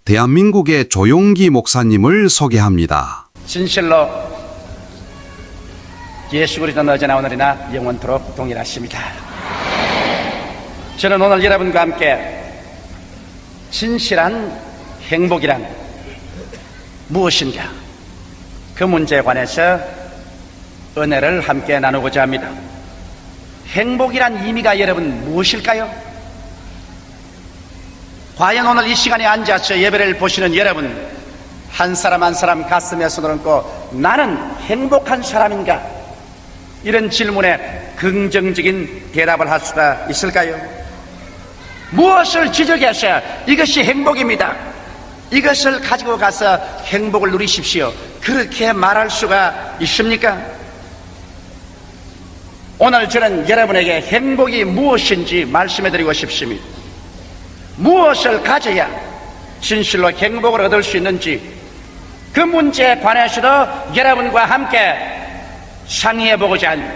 대한민국의 조용기 목사님을 소개합니다. 진실로 예수 그리스도는 어제나 오늘이나 영원토록 동일하십니다. 저는 오늘 여러분과 함께 진실한 행복이란 무엇인가, 그 문제에 관해서 은혜를 함께 나누고자 합니다. 행복이란 의미가 여러분 무엇일까요? 과연 오늘 이 시간에 앉아서 예배를 보시는 여러분, 한 사람 한 사람 가슴에 손을 얹고 나는 행복한 사람인가? 이런 질문에 긍정적인 대답을 할 수가 있을까요? 무엇을 지적해서 이것이 행복입니다, 이것을 가지고 가서 행복을 누리십시오, 그렇게 말할 수가 있습니까? 오늘 저는 여러분에게 행복이 무엇인지 말씀해드리고 싶습니다. 무엇을 가져야 진실로 행복을 얻을 수 있는지, 그 문제에 관해서도 여러분과 함께 상의해보고자 합니다.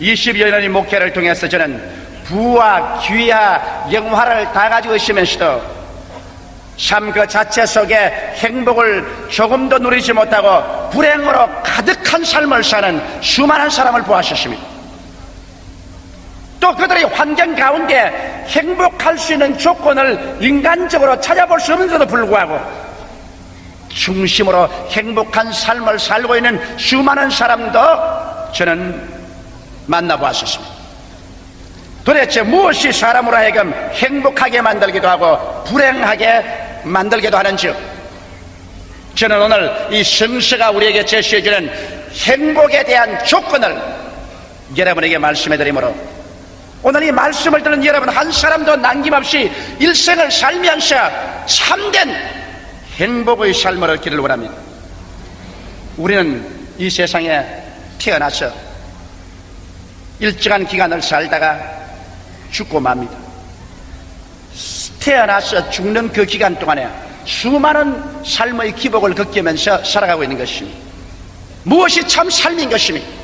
20여 년의 목회를 통해서 저는 부와 귀와 영화를 다 가지고 있으면서도 삶 그 자체 속에 행복을 조금도 누리지 못하고 불행으로 가득한 삶을 사는 수많은 사람을 보았습니다. 또 그들의 환경 가운데 행복할 수 있는 조건을 인간적으로 찾아볼 수 없는데도 불구하고 중심으로 행복한 삶을 살고 있는 수많은 사람도 저는 만나보았습니다. 도대체 무엇이 사람으로 하여금 행복하게 만들기도 하고 불행하게 만들기도 하는지요? 저는 오늘 이 성서가 우리에게 제시해주는 행복에 대한 조건을 여러분에게 말씀해드리므로, 오늘 이 말씀을 듣는 여러분 한 사람도 남김없이 일생을 살면서 참된 행복의 삶을 얻기를 원합니다. 우리는 이 세상에 태어나서 일정한 기간을 살다가 죽고 맙니다. 태어나서 죽는 그 기간 동안에 수많은 삶의 기복을 겪으면서 살아가고 있는 것입니다. 무엇이 참 삶인 것입니까?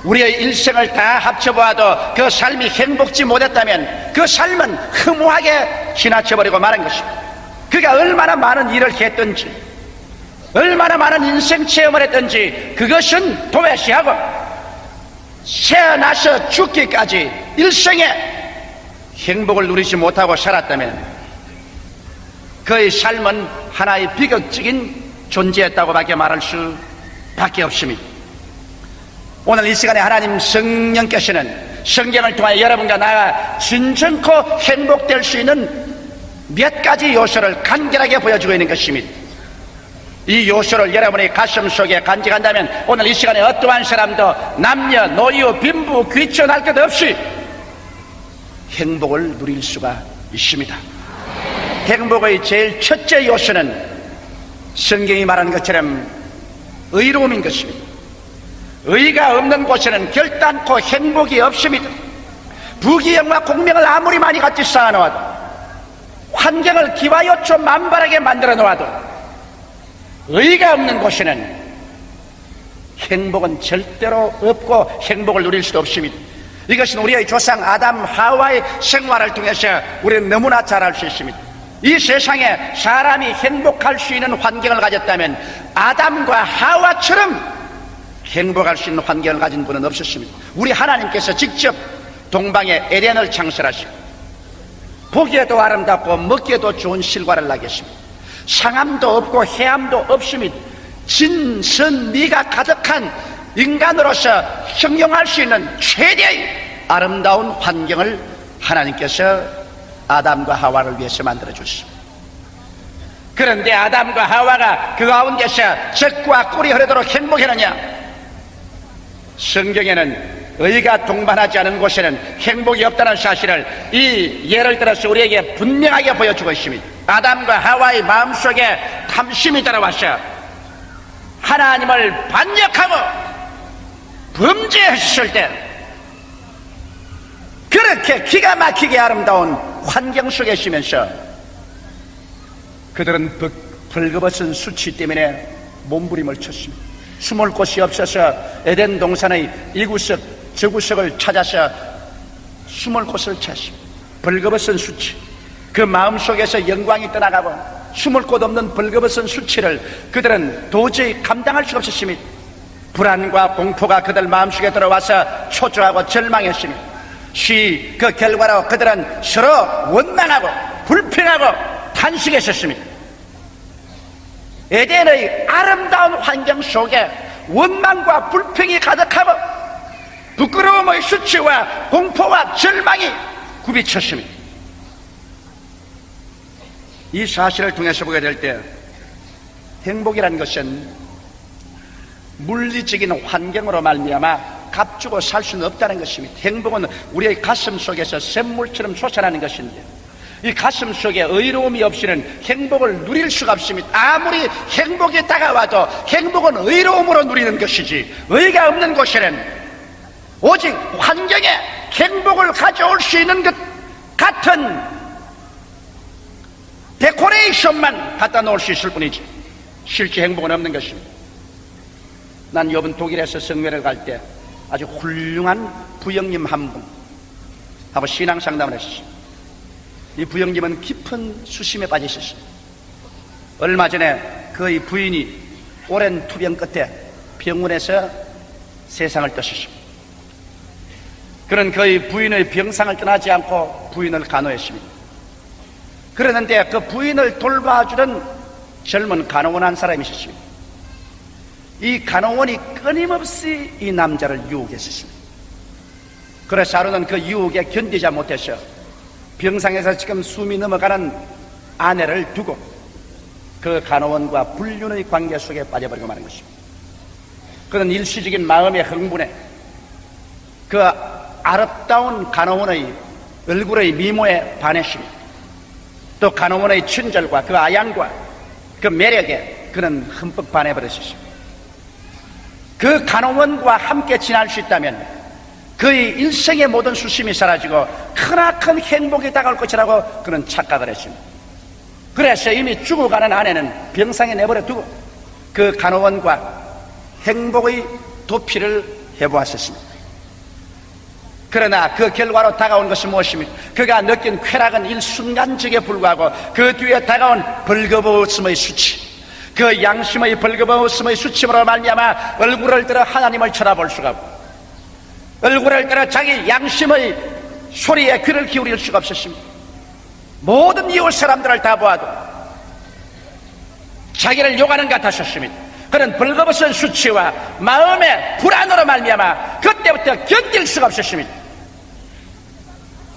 우리의 일생을 다 합쳐보아도 그 삶이 행복지 못했다면 그 삶은 허무하게 지나쳐버리고 마는 것입니다. 그가 얼마나 많은 일을 했든지, 얼마나 많은 인생 체험을 했든지 그것은 도외시하고 태어나서 죽기까지 일생에 행복을 누리지 못하고 살았다면 그의 삶은 하나의 비극적인 존재였다고 밖에 말할 수밖에 없습니다. 오늘 이 시간에 하나님 성령께서는 성경을 통해 여러분과 나가 진정코 행복될 수 있는 몇 가지 요소를 간결하게 보여주고 있는 것입니다. 이 요소를 여러분의 가슴 속에 간직한다면 오늘 이 시간에 어떠한 사람도 남녀, 노유, 빈부, 귀천 할 것 없이 행복을 누릴 수가 있습니다. 행복의 제일 첫째 요소는 성경이 말하는 것처럼 의로움인 것입니다. 의가 없는 곳에는 결단코 행복이 없습니다. 부귀영화 공명을 아무리 많이 같이 쌓아놓아도, 환경을 기와요초 만발하게 만들어 놓아도 의가 없는 곳에는 행복은 절대로 없고 행복을 누릴 수도 없습니다. 이것은 우리의 조상 아담 하와의 생활을 통해서 우리는 너무나 잘 알 수 있습니다. 이 세상에 사람이 행복할 수 있는 환경을 가졌다면 아담과 하와처럼 행복할 수 있는 환경을 가진 분은 없었습니다. 우리 하나님께서 직접 동방에 에덴을 창설하시고 보기에도 아름답고 먹기에도 좋은 실과를 나게 했습니다. 상함도 없고 해함도 없습니다. 진선미가 가득한 인간으로서 형용할 수 있는 최대의 아름다운 환경을 하나님께서 아담과 하와를 위해서 만들어 주셨습니다. 그런데 아담과 하와가 그 가운데서 젖과 꿀이 흐르도록 행복했느냐? 성경에는 의가 동반하지 않은 곳에는 행복이 없다는 사실을 이 예를 들어서 우리에게 분명하게 보여주고 있습니다. 아담과 하와의 마음속에 탐심이 들어와서 하나님을 반역하고 범죄했을 때 그렇게 기가 막히게 아름다운 환경 속에 있으면서 그들은 벌거벗은 수치 때문에 몸부림을 쳤습니다. 숨을 곳이 없어서 에덴 동산의 이구석 저구석을 찾아서 숨을 곳을 찾습니다. 벌거벗은 수치, 그 마음속에서 영광이 떠나가고 숨을 곳 없는 벌거벗은 수치를 그들은 도저히 감당할 수가 없었으며 불안과 공포가 그들 마음속에 들어와서 초조하고 절망했으며 그 결과로 그들은 서로 원망하고 불평하고 탄식했었습니다. 에덴의 아름다운 환경 속에 원망과 불평이 가득하고 부끄러움의 수치와 공포와 절망이 굽이쳤습니다. 이 사실을 통해서 보게 될 때 행복이라는 것은 물리적인 환경으로 말미암아 값주고 살 수는 없다는 것입니다. 행복은 우리의 가슴 속에서 샘물처럼 솟아나는 것인데 이 가슴 속에 의로움이 없이는 행복을 누릴 수가 없습니다. 아무리 행복이 다가와도 행복은 의로움으로 누리는 것이지 의가 없는 곳에는 오직 환경에 행복을 가져올 수 있는 것 같은 데코레이션만 갖다 놓을 수 있을 뿐이지 실제 행복은 없는 것입니다. 난 이번 독일에서 성회를 갈 때 아주 훌륭한 부형님 한 분하고 신앙 상담을 했어요. 이 부형님은 깊은 수심에 빠져 있었어요. 얼마 전에 그의 부인이 오랜 투병 끝에 병원에서 세상을 떠셨습니다. 그는 그의 부인의 병상을 떠나지 않고 부인을 간호했습니다. 그러는데 그 부인을 돌봐주는 젊은 간호원 한 사람이 있었습니다. 이 간호원이 끊임없이 이 남자를 유혹했었습니다. 그래서 하루는 그 유혹에 견디지 못해서 병상에서 지금 숨이 넘어가는 아내를 두고 그 간호원과 불륜의 관계 속에 빠져버리고 마는 것입니다. 그는 일시적인 마음의 흥분에 그 아름다운 간호원의 얼굴의 미모에 반했습니다. 또 간호원의 친절과 그 아양과 그 매력에 그는 흠뻑 반해버렸습니다. 그 간호원과 함께 지낼 수 있다면 그의 일생의 모든 수심이 사라지고 크나큰 행복이 다가올 것이라고 그는 착각을 했습니다. 그래서 이미 죽어가는 아내는 병상에 내버려 두고 그 간호원과 행복의 도피를 해보았었습니다. 그러나 그 결과로 다가온 것이 무엇입니까? 그가 느낀 쾌락은 일순간적에 불과하고 그 뒤에 다가온 벌거벗음의 수치, 그 양심의 벌거벗음의 수치로 말미암아 얼굴을 들어 하나님을 쳐다볼 수가 없고 얼굴을 들어 자기 양심의 소리에 귀를 기울일 수가 없었습니다. 모든 이웃 사람들을 다 보아도 자기를 욕하는 것 같았습니다. 그는 벌거벗은 수치와 마음의 불안으로 말미암아 그때부터 견딜 수가 없었습니다.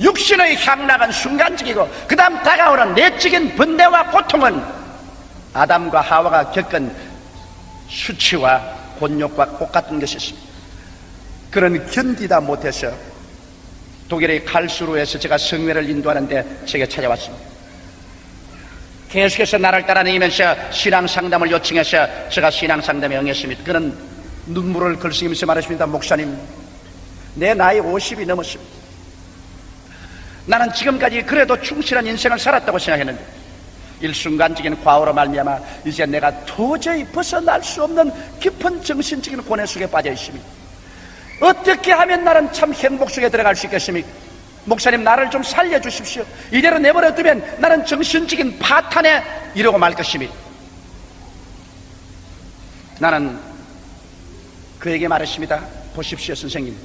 육신의 향락은 순간적이고 그 다음 다가오는 내적인 번뇌와 고통은 아담과 하와가 겪은 수치와 곤욕과 똑같은 것이었습니다. 그는 견디다 못해서 독일의 칼스루에서 제가 성회를 인도하는데 제게 찾아왔습니다. 계속해서 나를 따라다니면서 신앙상담을 요청해서 제가 신앙상담에 응했습니다. 그는 눈물을 글쓰면서 말했습니다. 목사님, 내 나이 50이 넘었습니다. 나는 지금까지 그래도 충실한 인생을 살았다고 생각했는데 일순간적인 과오로 말미암아 이제 내가 도저히 벗어날 수 없는 깊은 정신적인 고뇌 속에 빠져 있습니다. 어떻게 하면 나는 참 행복 속에 들어갈 수 있겠습니까? 목사님, 나를 좀 살려주십시오. 이대로 내버려 두면 나는 정신적인 파탄에 이르고 말 것입니다. 나는 그에게 말했습니다. 보십시오, 선생님,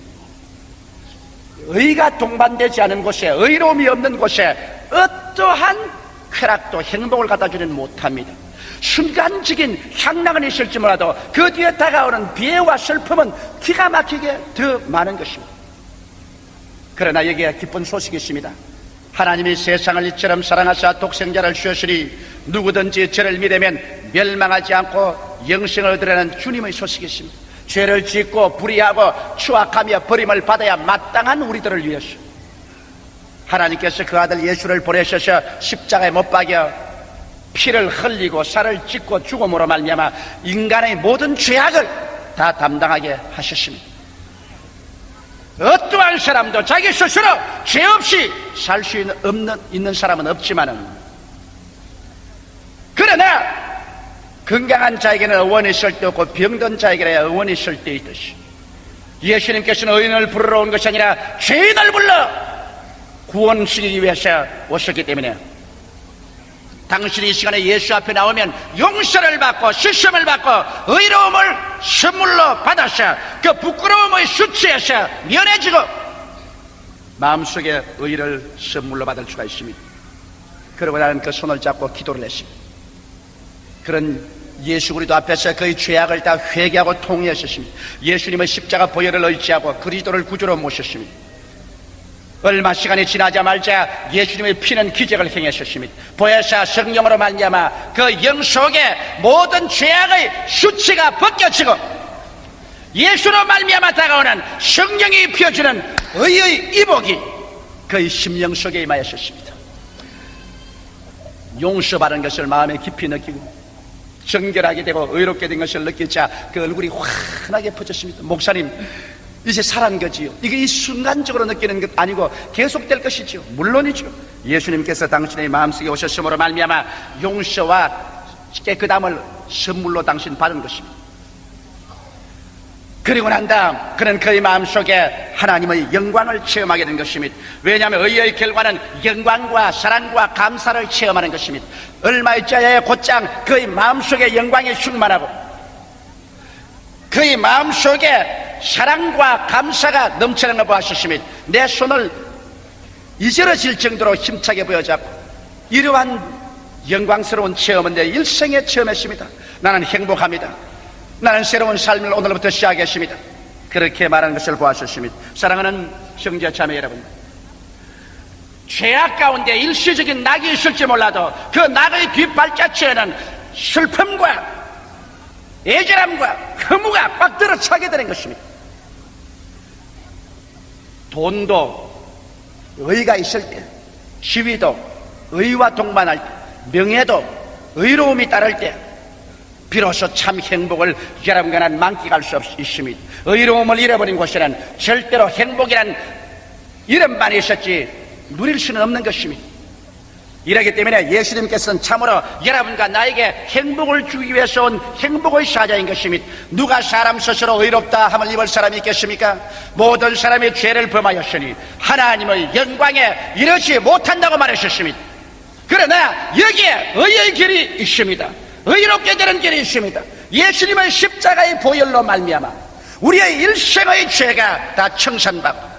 의가 동반되지 않은 곳에, 의로움이 없는 곳에 어떠한 쾌락도 행복을 갖다주는 못합니다. 순간적인 향락은 있을지 몰라도 그 뒤에 다가오는 비애와 슬픔은 기가 막히게 더 많은 것입니다. 그러나 여기에 기쁜 소식이 있습니다. 하나님이 세상을 이처럼 사랑하사 독생자를 주셨으니 누구든지 저를 믿으면 멸망하지 않고 영생을 얻으라는 주님의 소식이 있습니다. 죄를 짓고 불의하고 추악하며 버림을 받아야 마땅한 우리들을 위해서 하나님께서 그 아들 예수를 보내셔서 십자가에 못 박여 피를 흘리고 살을 찢고 죽음으로 말미암아 인간의 모든 죄악을 다 담당하게 하셨습니다. 어떠한 사람도 자기 스스로 죄 없이 살 수 있는 사람은 없지만은, 그러나 건강한 자에게는 의원이 있을 때 없고 병든 자에게는 의원이 있을 때 있듯이 예수님께서는 의인을 부르러 온 것이 아니라 죄인을 불러 구원시키기 위해서 오셨기 때문에 당신이 이 시간에 예수 앞에 나오면 용서를 받고 시험을 받고 의로움을 선물로 받아서 그 부끄러움의 수치에서 면해지고 마음속에 의를 선물로 받을 수가 있습니다. 그러고 나는 그 손을 잡고 기도를 했습니다. 그런 예수 그리스도 앞에서 그의 죄악을 다 회개하고 통회하셨습니다. 예수님의 십자가 보혈을 의지하고 그리스도를 구주로 모셨습니다. 얼마 시간이 지나자마자 예수님의 피는 기적을 행하셨습니다. 보혜사 성령으로 말미암아 그 영 속에 모든 죄악의 수치가 벗겨지고 예수로 말미암아 다가오는 성령이 피어주는 의의 이복이 그의 심령 속에 임하였습니다. 용서받은 것을 마음에 깊이 느끼고 정결하게 되고 의롭게 된 것을 느끼자 그 얼굴이 환하게 퍼졌습니다. 목사님, 이제 살아난 거지요. 이게 이 순간적으로 느끼는 것 아니고 계속될 것이지요. 물론이죠. 예수님께서 당신의 마음속에 오셨음으로 말미암아 용서와 깨끗함을 선물로 당신 받은 것입니다. 그리고 난 다음 그는 그의 마음속에 하나님의 영광을 체험하게 된 것입니다. 왜냐하면 의의 결과는 영광과 사랑과 감사를 체험하는 것입니다. 얼마일자에 곧장 그의 마음속에 영광이 충만하고 그의 마음속에 사랑과 감사가 넘치는 걸 보았습니다. 내 손을 이저러질 정도로 힘차게 보여잡고 이러한 영광스러운 체험은 내 일생에 체험했습니다. 나는 행복합니다. 나는 새로운 삶을 오늘부터 시작했습니다. 그렇게 말하는 것을 보았습니다. 사랑하는 형제 자매 여러분, 죄악 가운데 일시적인 낙이 있을지 몰라도 그 낙의 뒷발자취에는 슬픔과 애절함과 허무가 꽉 들어차게 되는 것입니다. 돈도 의가 있을 때, 지위도 의와 동반할 때, 명예도 의로움이 따를 때 비로소 참 행복을 여러분과 난 만끽할 수 있습니다. 의로움을 잃어버린 곳에는 절대로 행복이란 이름만 있었지 누릴 수는 없는 것입니다. 이러기 때문에 예수님께서는 참으로 여러분과 나에게 행복을 주기 위해서 온 행복의 사자인 것입니다. 누가 사람 스스로 의롭다 함을 입을 사람이 있겠습니까? 모든 사람이 죄를 범하였으니 하나님의 영광에 이르지 못한다고 말하셨습니다. 그러나 여기에 의의 길이 있습니다. 의롭게 되는 길이 있습니다. 예수님의 십자가의 보혈로 말미암아 우리의 일생의 죄가 다 청산받고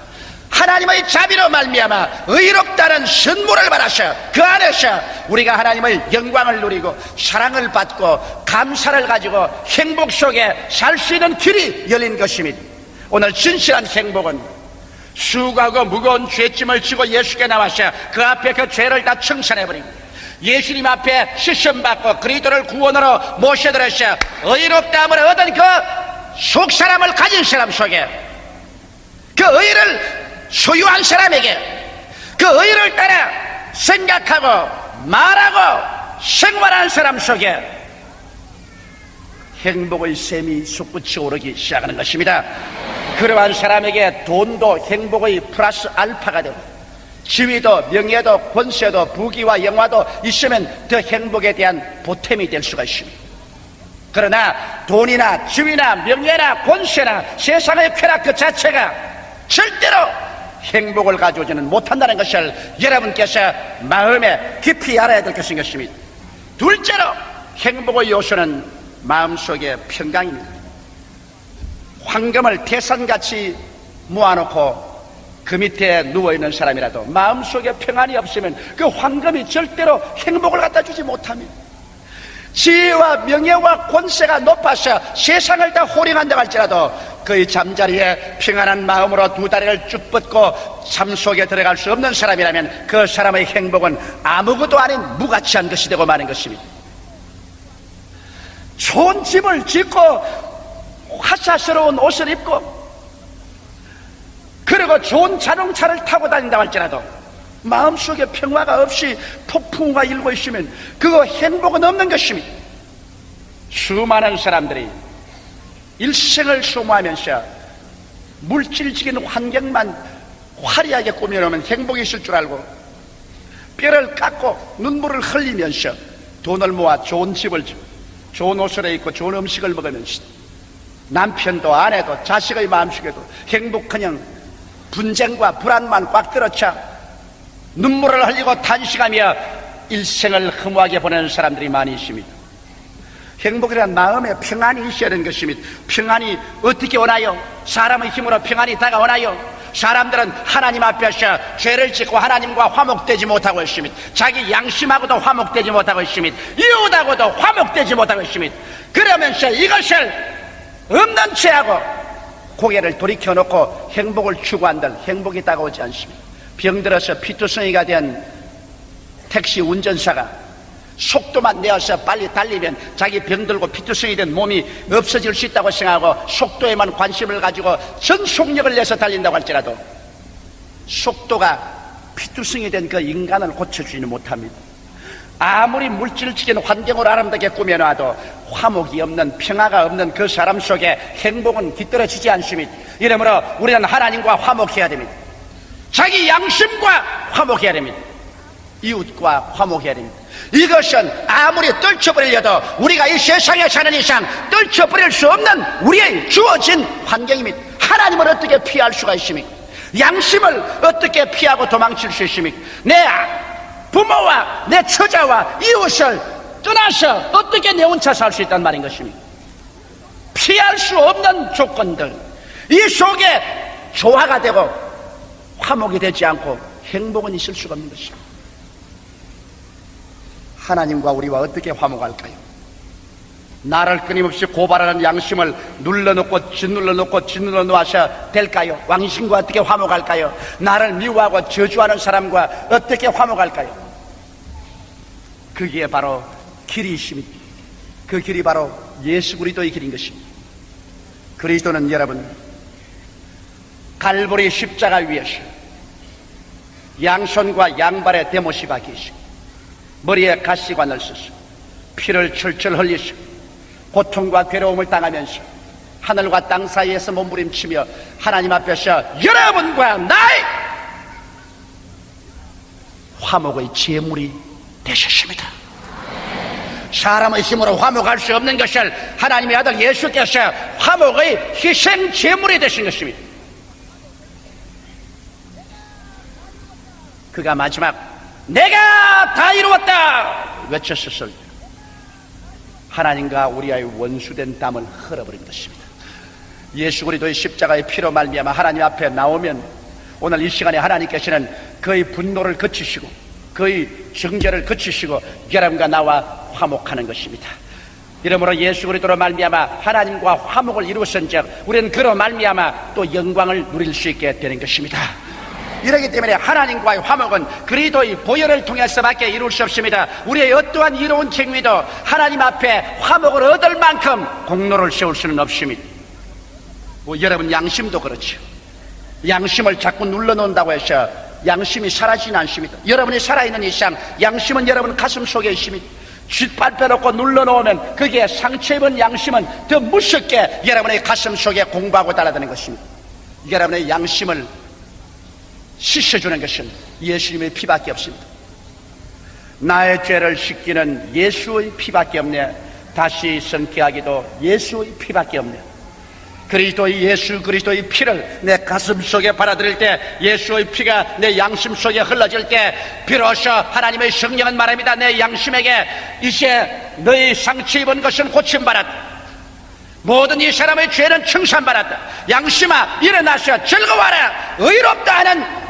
하나님의 자비로 말미암아 의롭다는 선물을 받아서 그 안에서 우리가 하나님의 영광을 누리고 사랑을 받고 감사를 가지고 행복 속에 살 수 있는 길이 열린 것입니다. 오늘 진실한 행복은 수고하고 무거운 죄짐을 지고 예수께 나와서 그 앞에 그 죄를 다 청산해버립니다. 예수님 앞에 시험받고 그리스도를 구원으로 모셔들어서 의롭다함을 얻은 그 속사람을 가진 사람 속에 그 의를 소유한 사람에게 그 의를 따라 생각하고 말하고 생활하는 사람 속에 행복의 샘이 솟구쳐 오르기 시작하는 것입니다. 그러한 사람에게 돈도 행복의 플러스 알파가 되고 지위도 명예도 권세도 부귀와 영화도 있으면 더 행복에 대한 보탬이 될 수가 있습니다. 그러나 돈이나 지위나 명예나 권세나 세상의 쾌락 그 자체가 절대로 행복을 가져오지는 못한다는 것을 여러분께서 마음에 깊이 알아야 될 것인 것입니다. 둘째로 행복의 요소는 마음속의 평강입니다. 황금을 태산같이 모아놓고 그 밑에 누워있는 사람이라도 마음속에 평안이 없으면 그 황금이 절대로 행복을 갖다 주지 못합니다. 지혜와 명예와 권세가 높아서 세상을 다 호령한다고 할지라도 그의 잠자리에 평안한 마음으로 두 다리를 쭉 뻗고 잠 속에 들어갈 수 없는 사람이라면 그 사람의 행복은 아무것도 아닌 무가치한 것이 되고 마는 것입니다. 좋은 집을 짓고 화사스러운 옷을 입고 그리고 좋은 자동차를 타고 다닌다고 할지라도 마음속에 평화가 없이 폭풍우가 일고 있으면 그거 행복은 없는 것입니다. 수많은 사람들이 일생을 소모하면서 물질적인 환경만 화려하게 꾸며놓으면 행복이 있을 줄 알고 뼈를 깎고 눈물을 흘리면서 돈을 모아 좋은 집을 짓고 좋은 옷을 입고 좋은 음식을 먹으면서 남편도 아내도 자식의 마음속에도 행복하냥 분쟁과 불안만 꽉 들어차 눈물을 흘리고 탄식하며 일생을 허무하게 보내는 사람들이 많이 있습니다. 행복이란 마음에 평안이 있어야 되는 것입니다. 평안이 어떻게 오나요? 사람의 힘으로 평안이 다가오나요? 사람들은 하나님 앞에서 죄를 짓고 하나님과 화목되지 못하고 있습니다. 자기 양심하고도 화목되지 못하고 있습니다. 이웃하고도 화목되지 못하고 있습니다. 그러면서 이것을 없는 채하고 고개를 돌이켜놓고 행복을 추구한들 행복이 다가오지 않습니다. 병들어서 피투성이가 된 택시 운전사가 속도만 내어서 빨리 달리면 자기 병들고 피투성이 된 몸이 없어질 수 있다고 생각하고 속도에만 관심을 가지고 전 속력을 내서 달린다고 할지라도 속도가 피투성이 된 그 인간을 고쳐주지는 못합니다. 아무리 물질적인 환경으로 아름답게 꾸며놔도 화목이 없는, 평화가 없는 그 사람 속에 행복은 깃들어지지 않습니다. 이러므로 우리는 하나님과 화목해야 됩니다. 자기 양심과 화목해야 됩니다. 이웃과 화목해야 됩니다. 이것은 아무리 떨쳐버리려도 우리가 이 세상에 사는 이상 떨쳐버릴 수 없는 우리의 주어진 환경입니다. 하나님을 어떻게 피할 수가 있습니까? 양심을 어떻게 피하고 도망칠 수 있습니까? 내 부모와 내 처자와 이웃을 떠나서 어떻게 내 혼자 살 수 있단 말인 것입니까? 피할 수 없는 조건들, 이 속에 조화가 되고 화목이 되지 않고 행복은 있을 수가 없는 것입니다. 하나님과 우리와 어떻게 화목할까요? 나를 끊임없이 고발하는 양심을 눌러놓고 짓눌러놓고 짓눌러 놓아서 될까요? 왕심과 어떻게 화목할까요? 나를 미워하고 저주하는 사람과 어떻게 화목할까요? 그게 바로 길이 있습니다. 그 길이 바로 예수 그리스도의 길인 것입니다. 그리스도는 여러분 갈보리 십자가 위에서 양손과 양발에 대못이 박히시고 머리에 가시관을 쓰시고 피를 철철 흘리시고 고통과 괴로움을 당하면서 하늘과 땅 사이에서 몸부림치며 하나님 앞에서 여러분과 나의 화목의 제물이 되셨습니다. 사람의 힘으로 화목할 수 없는 것을 하나님의 아들 예수께서 화목의 희생 제물이 되신 것입니다. 그가 마지막 내가 다 이루었다 외쳤을 때 하나님과 우리의 원수된 땀을 흘려버린 것입니다. 예수 그리스도의 십자가의 피로 말미암아 하나님 앞에 나오면 오늘 이 시간에 하나님께서는 그의 분노를 그치시고 그의 정죄를 그치시고 여러분과 나와 화목하는 것입니다. 이러므로 예수 그리스도로 말미암아 하나님과 화목을 이루었은즉 우리는 그로 말미암아 또 영광을 누릴 수 있게 되는 것입니다. 이러기 때문에 하나님과의 화목은 그리스도의 보혈을 통해서밖에 이룰 수 없습니다. 우리의 어떠한 이로운 행위도 하나님 앞에 화목을 얻을 만큼 공로를 세울 수는 없습니다. 여러분 양심도 그렇죠. 양심을 자꾸 눌러놓는다고 해서 양심이 사라지진 않습니다. 여러분이 살아있는 이상 양심은 여러분 가슴 속에 있습니다. 쥐발 빼놓고 눌러놓으면 그게 상처입은 양심은 더 무섭게 여러분의 가슴 속에 공부하고 달아드는 것입니다. 여러분의 양심을 씻어주는 것은 예수님의 피밖에 없습니다. 나의 죄를 씻기는 예수의 피밖에 없네. 다시 성취하기도 예수의 피밖에 없네. 그리스도의 예수 그리스도의 피를 내 가슴 속에 받아들일 때 예수의 피가 내 양심 속에 흘러질 때 비로소 하나님의 성령은 말합니다. 내 양심에게 이제 너의 상처 입은 것은 고침받았다. 모든 이 사람의 죄는 청산받았다. 양심아 일어나서 즐거워하라. 의롭다 하는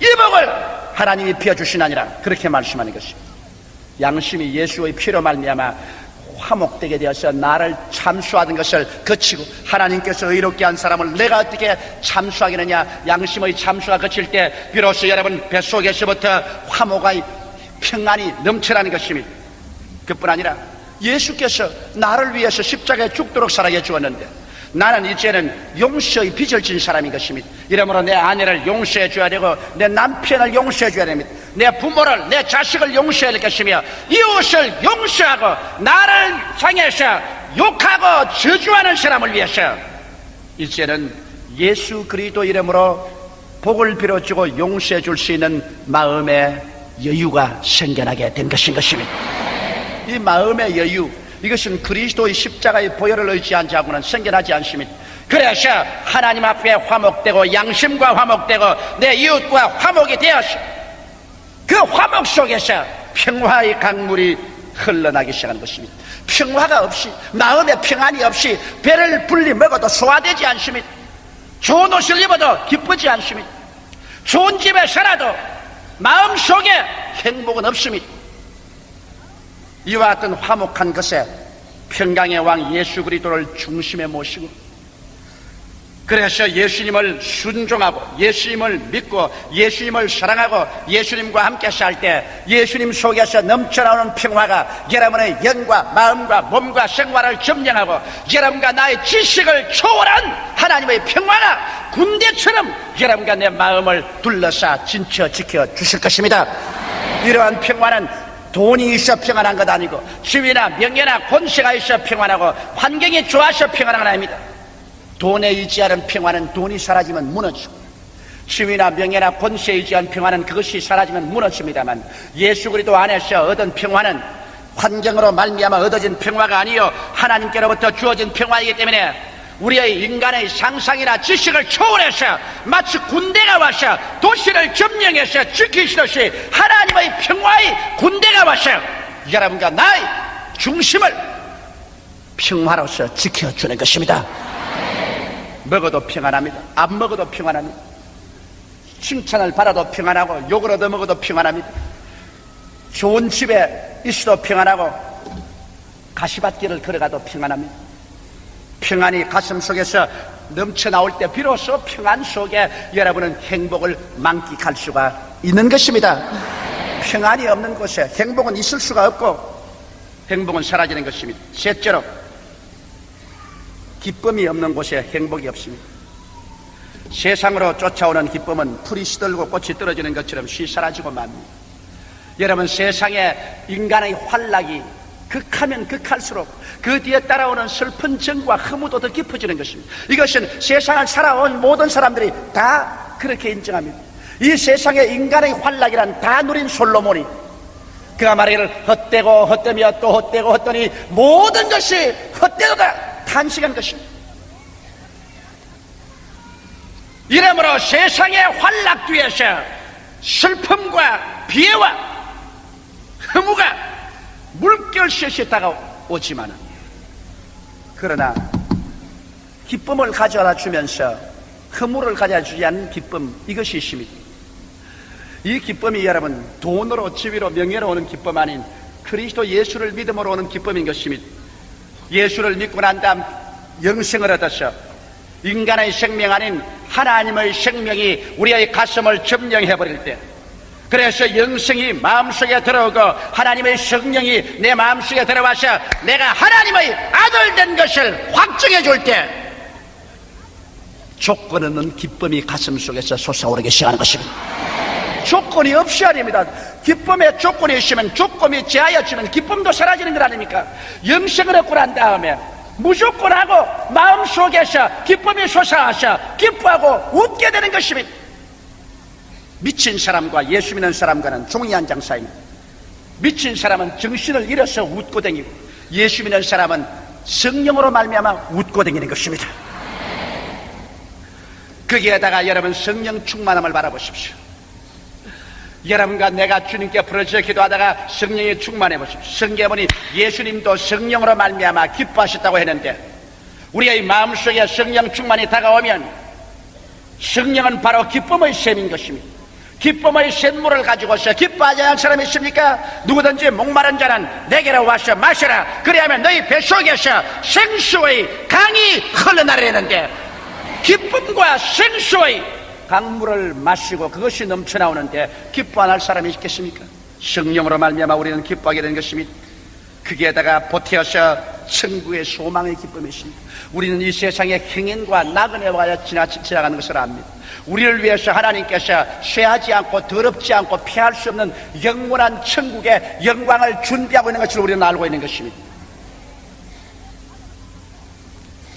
이 복을 하나님이 피워주시나니라. 그렇게 말씀하는 것입니다. 양심이 예수의 피로 말미암아 화목되게 되어서 나를 참수하던 것을 거치고 하나님께서 의롭게 한 사람을 내가 어떻게 참수하겠느냐. 양심의 참수가 거칠 때 비로소 여러분 뱃속에서부터 화목의 평안이 넘쳐나는 것입니다. 그뿐 아니라 예수께서 나를 위해서 십자가에 죽도록 살아게 주었는데 나는 이제는 용서의 빚을 진 사람인 것입니다. 이러므로 내 아내를 용서해 줘야 되고 내 남편을 용서해 줘야 됩니다. 내 부모를 내 자식을 용서해야 될 것이며 이웃을 용서하고 나를 향해서 욕하고 저주하는 사람을 위해서 이제는 예수 그리스도 이름으로 복을 빌어주고 용서해 줄 수 있는 마음의 여유가 생겨나게 된 것입니다. 이 마음의 여유, 이것은 그리스도의 십자가의 보혈을 의지한 자고는 생겨나지 않습니다. 그래서 하나님 앞에 화목되고 양심과 화목되고 내 이웃과 화목이 되어서 그 화목 속에서 평화의 강물이 흘러나기 시작하는 것입니다. 평화가 없이, 마음의 평안이 없이 배를 불리 먹어도 소화되지 않습니다. 좋은 옷을 입어도 기쁘지 않습니다. 좋은 집에 살아도 마음속에 행복은 없습니다. 이와 같은 화목한 것에 평강의 왕 예수 그리스도를 중심에 모시고, 그래서 예수님을 순종하고 예수님을 믿고 예수님을 사랑하고 예수님과 함께 살 때 예수님 속에서 넘쳐나오는 평화가 여러분의 영과 마음과 몸과 생활을 점령하고 여러분과 나의 지식을 초월한 하나님의 평화가 군대처럼 여러분과 내 마음을 둘러싸 진쳐 지켜 주실 것입니다. 이러한 평화는 돈이 있어 평안한 것 아니고 지위나 명예나 권세가 있어 평안하고 환경이 좋아서 평안한 건 아닙니다. 돈에 의지하는 평화는 돈이 사라지면 무너지고, 지위나 명예나 권세에 의지한 평화는 그것이 사라지면 무너집니다만, 예수 그리스도 안에서 얻은 평화는 환경으로 말미암아 얻어진 평화가 아니요 하나님께로부터 주어진 평화이기 때문에 우리의 인간의 상상이나 지식을 초월해서 마치 군대가 와서 도시를 점령해서 지키시듯이 하나님의 평화의 군대가 와서 여러분과 나의 중심을 평화로서 지켜주는 것입니다. 먹어도 평안합니다. 안 먹어도 평안합니다. 칭찬을 받아도 평안하고 욕을 얻어먹어도 평안합니다. 좋은 집에 있어도 평안하고 가시밭길을 걸어가도 평안합니다. 평안이 가슴 속에서 넘쳐나올 때 비로소 평안 속에 여러분은 행복을 만끽할 수가 있는 것입니다. 평안이 없는 곳에 행복은 있을 수가 없고 행복은 사라지는 것입니다. 셋째로, 기쁨이 없는 곳에 행복이 없습니다. 세상으로 쫓아오는 기쁨은 풀이 시들고 꽃이 떨어지는 것처럼 쉬 사라지고 맙니다. 여러분, 세상에 인간의 환락이 극하면 극할수록 그 뒤에 따라오는 슬픈 정과 허무도 더 깊어지는 것입니다. 이것은 세상을 살아온 모든 사람들이 다 그렇게 인정합니다. 이 세상에 인간의 환락이란 다 누린 솔로몬이 그가 말하기를 헛되고 헛되며 또 헛되고 헛되니 모든 것이 헛되도다 탄식한 것입니다. 이러므로 세상의 환락 뒤에서 슬픔과 비애와 허무가 물결시시 다가오지만, 그러나 기쁨을 가져다 주면서 허무를 가져다 주지 않는 기쁨, 이것이 있습니다. 이 기쁨이 여러분 돈으로 지위로 명예로 오는 기쁨 아닌 그리스도 예수를 믿음으로 오는 기쁨인 것입니다. 예수를 믿고 난 다음 영생을 얻어서 인간의 생명 아닌 하나님의 생명이 우리의 가슴을 점령해버릴 때, 그래서 영생이 마음속에 들어오고 하나님의 성령이 내 마음속에 들어와서 내가 하나님의 아들 된 것을 확증해 줄 때 조건 없는 기쁨이 가슴속에서 솟아오르기 시작하는 것입니다. 조건이 없이 아닙니다. 기쁨에 조건이 있으면, 조건이 제하여지면 기쁨도 사라지는 것 아닙니까? 영생을 얻고 난 다음에 무조건 하고 마음속에서 기쁨이 솟아와서 기뻐하고 웃게 되는 것입니다. 미친 사람과 예수 믿는 사람과는 종이 한 장 사이입니다. 미친 사람은 정신을 잃어서 웃고 다니고 예수 믿는 사람은 성령으로 말미암아 웃고 다니는 것입니다. 거기에다가 여러분 성령 충만함을 바라보십시오. 여러분과 내가 주님께 부르짖어 기도하다가 성령이 충만해 보십시오. 성경에 보니 예수님도 성령으로 말미암아 기뻐하셨다고 했는데, 우리의 마음속에 성령 충만이 다가오면 성령은 바로 기쁨의 샘인 것입니다. 기쁨의 샘물을 가지고서 기뻐하지 않는 사람이 있습니까? 누구든지 목마른 자는 내게로 와서 마시라. 그리하면 너희 뱃속에서 생수의 강이 흘러나르는데, 기쁨과 생수의 강물을 마시고 그것이 넘쳐나오는데 기뻐 안 할 사람이 있겠습니까? 성령으로 말미암아 우리는 기뻐하게 되는 것입니다. 거기에다가 보태어서 천국의 소망의 기쁨이 있습니다. 우리는 이 세상의 행인과 나그네와 같이 지나가는 것을 압니다. 우리를 위해서 하나님께서 쇠하지 않고 더럽지 않고 피할 수 없는 영원한 천국의 영광을 준비하고 있는 것을 우리는 알고 있는 것입니다.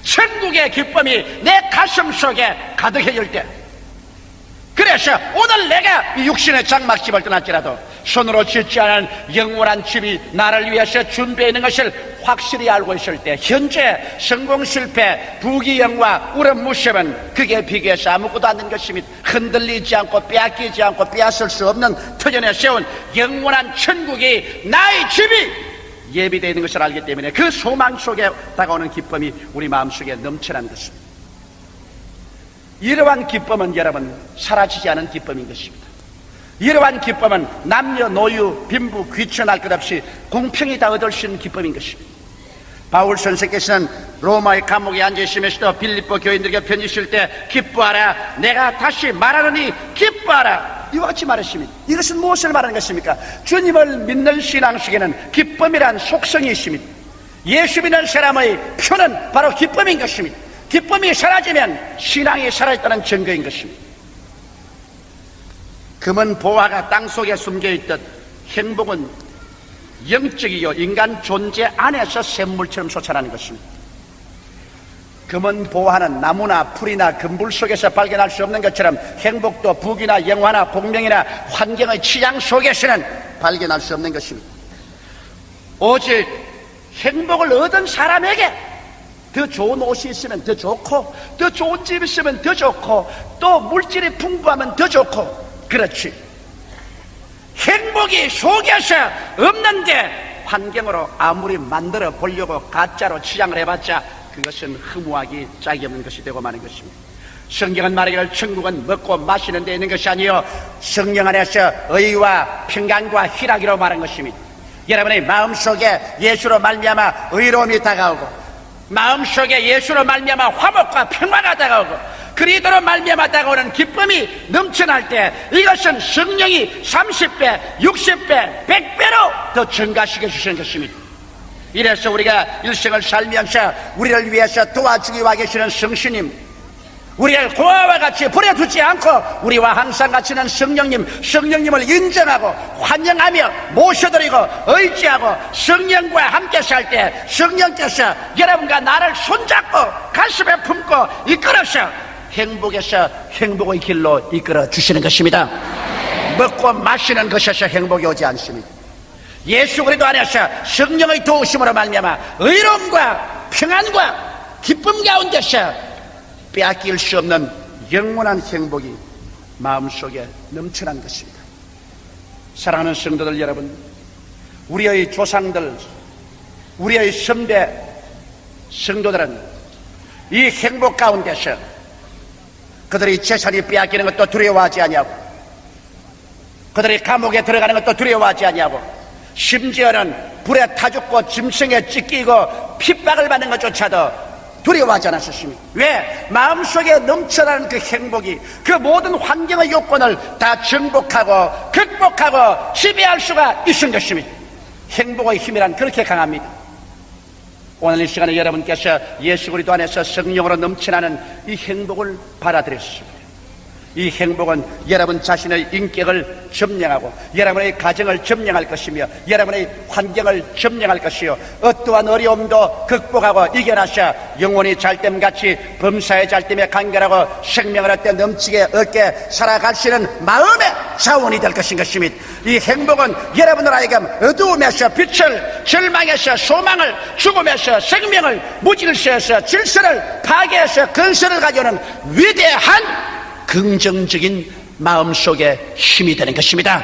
천국의 기쁨이 내 가슴 속에 가득해질 때, 그래서 오늘 내가 이 육신의 장막집을 떠날지라도 손으로 짓지 않은 영원한 집이 나를 위해서 준비해 있는 것을 확실히 알고 있을 때, 현재 성공 실패, 부귀영화, 우름 무시은 그게 비교해서 아무것도 않는 것입니다. 흔들리지 않고 빼앗기지 않고 빼앗을 수 없는 터전에 세운 영원한 천국이 나의 집이 예비되어 있는 것을 알기 때문에 그 소망 속에 다가오는 기쁨이 우리 마음속에 넘쳐나는 것입니다. 이러한 기쁨은 여러분 사라지지 않은 기쁨인 것입니다. 이러한 기쁨은 남녀 노유 빈부 귀천할 것 없이 공평히 다 얻을 수 있는 기쁨인 것입니다. 바울 선생께서는 로마의 감옥에 앉으시면서도 빌립보 교인들에게 편지 쓸 때 기뻐하라, 내가 다시 말하노니 기뻐하라, 이와 같이 말했습니다. 이것은 무엇을 말하는 것입니까? 주님을 믿는 신앙 속에는 기쁨이란 속성이 있습니다. 예수 믿는 사람의 표는 바로 기쁨인 것입니다. 기쁨이 사라지면 신앙이 사라졌다는 증거인 것입니다. 금은 보화가 땅속에 숨겨있듯 행복은 영적이요 인간 존재 안에서 샘물처럼 솟아나는 것입니다. 금은 보화는 나무나 풀이나 금불 속에서 발견할 수 없는 것처럼 행복도 부귀나 영화나 공명이나 환경의 취향 속에서는 발견할 수 없는 것입니다. 오직 행복을 얻은 사람에게 더 좋은 옷이 있으면 더 좋고, 더 좋은 집이 있으면 더 좋고, 또 물질이 풍부하면 더 좋고, 그렇지. 행복이 속에서 없는데 환경으로 아무리 만들어 보려고 가짜로 치장을 해봤자 그것은 허무하기 짝이 없는 것이 되고 마는 것입니다. 성경은 말하기를 천국은 먹고 마시는 데 있는 것이 아니요 성령 안에서 의와 평강과 희락이라고 말한 것입니다. 여러분의 마음속에 예수로 말미암아 의로움이 다가오고, 마음속에 예수로 말미암아 화목과 평화가 다가오고, 그리스도로 말미암아 다가오는 기쁨이 넘쳐날 때 이것은 성령이 30배, 60배, 100배로 더 증가시켜 주시는 것입니다. 이래서 우리가 일생을 살면서 우리를 위해서 도와주기 와 계시는 성신님, 우리를 고아와 같이 버려두지 않고 우리와 항상 같이 있는 성령님을 인정하고 환영하며 모셔드리고 의지하고 성령과 함께 살 때 성령께서 여러분과 나를 손잡고 가슴에 품고 이끌어서 행복에서 행복의 길로 이끌어 주시는 것입니다. 먹고 마시는 것에서 행복이 오지 않습니다. 예수 그리스도 안에서 성령의 도우심으로 말미암아 의로움과 평안과 기쁨 가운데서 빼앗길 수 없는 영원한 행복이 마음속에 넘쳐난 것입니다. 사랑하는 성도들 여러분, 우리의 조상들, 우리의 선배 성도들은 이 행복 가운데서 그들이 재산이 빼앗기는 것도 두려워하지 아니하고, 그들이 감옥에 들어가는 것도 두려워하지 아니하고, 심지어는 불에 타 죽고 짐승에 찢기고 핍박을 받는 것조차도 두려워하지 않았었습니다. 왜? 마음속에 넘쳐나는 그 행복이 그 모든 환경의 요건을 다 정복하고 극복하고 지배할 수가 있은 것입니다. 행복의 힘이란 그렇게 강합니다. 오늘 이 시간에 여러분께서 예수 그리스도 안에서 성령으로 넘쳐나는 이 행복을 받아들였습니다. 이 행복은 여러분 자신의 인격을 점령하고 여러분의 가정을 점령할 것이며 여러분의 환경을 점령할 것이요 어떠한 어려움도 극복하고 이겨나셔 영혼이 잘됨같이 범사의 잘됨에 간결하고 생명을 얻되 넘치게 얻게 살아갈 수 있는 마음의 자원이 될 것인 것입니다. 이 행복은 여러분들 하여금 어두움에서 빛을, 절망에서 소망을, 죽음에서 생명을, 무질서에서 질서를, 파괴에서 건설을 가져오는 위대한 긍정적인 마음속에 힘이 되는 것입니다.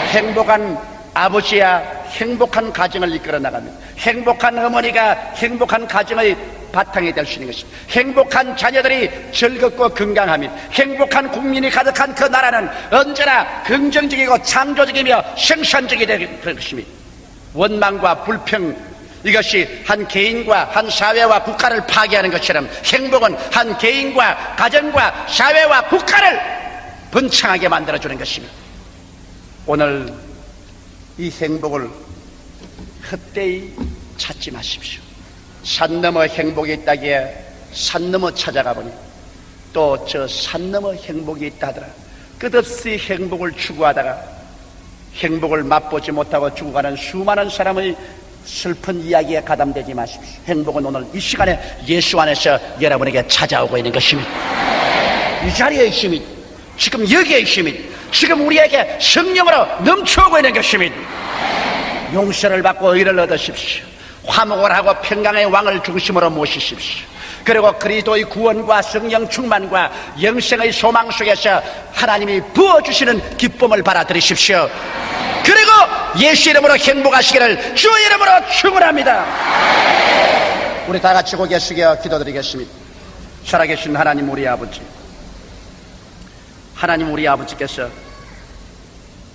행복한 아버지야 행복한 가정을 이끌어 나갑니다. 행복한 어머니가 행복한 가정의 바탕이 될 수 있는 것입니다. 행복한 자녀들이 즐겁고 건강합니다. 행복한 국민이 가득한 그 나라는 언제나 긍정적이고 창조적이며 생산적이 될 것입니다. 원망과 불평, 이것이 한 개인과 한 사회와 국가를 파괴하는 것처럼 행복은 한 개인과 가정과 사회와 국가를 번창하게 만들어주는 것입니다. 오늘 이 행복을 헛되이 찾지 마십시오. 산 너머 행복이 있다기에 산 너머 찾아가 보니 또 저 산 너머 행복이 있다 하더라. 끝없이 행복을 추구하다가 행복을 맛보지 못하고 죽어가는 수많은 사람의 슬픈 이야기에 가담되지 마십시오. 행복은 오늘 이 시간에 예수 안에서 여러분에게 찾아오고 있는 것입니다. 이 자리에 있습니다. 지금 여기에 있습니다. 지금 우리에게 성령으로 넘쳐오고 있는 것입니다. 용서를 받고 의를 얻으십시오. 화목을 하고 평강의 왕을 중심으로 모시십시오. 그리고 그리스도의 구원과 성령 충만과 영생의 소망 속에서 하나님이 부어주시는 기쁨을 받아들이십시오. 그리고 예수 이름으로 행복하시기를 주 이름으로 축원합니다. 우리 다 같이 고개 숙여 기도드리겠습니다. 살아계신 하나님 우리 아버지, 하나님 우리 아버지께서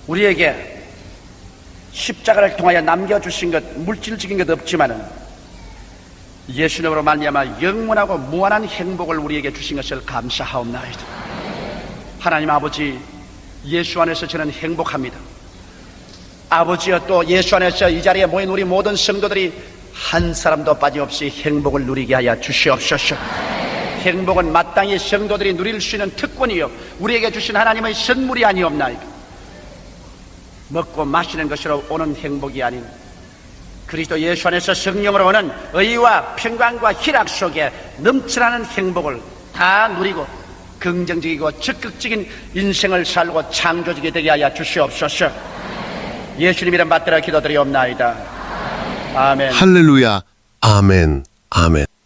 우리에게 십자가를 통하여 남겨주신 것, 물질적인 것 없지만은 예수님으로 말미암아 영원하고 무한한 행복을 우리에게 주신 것을 감사하옵나이다. 하나님 아버지, 예수 안에서 저는 행복합니다. 아버지여, 또 예수 안에서 이 자리에 모인 우리 모든 성도들이 한 사람도 빠짐없이 행복을 누리게 하여 주시옵소서. 행복은 마땅히 성도들이 누릴 수 있는 특권이요 우리에게 주신 하나님의 선물이 아니옵나이까. 먹고 마시는 것으로 오는 행복이 아닌 그리스도 예수 안에서 성령으로 오는 의와 평강과 희락 속에 넘쳐나는 행복을 다 누리고 긍정적이고 적극적인 인생을 살고 창조적이 되게 하여 주시옵소서. 예수님 이름 받들어 기도드리옵나이다. 아멘. 할렐루야. 아멘. 아멘.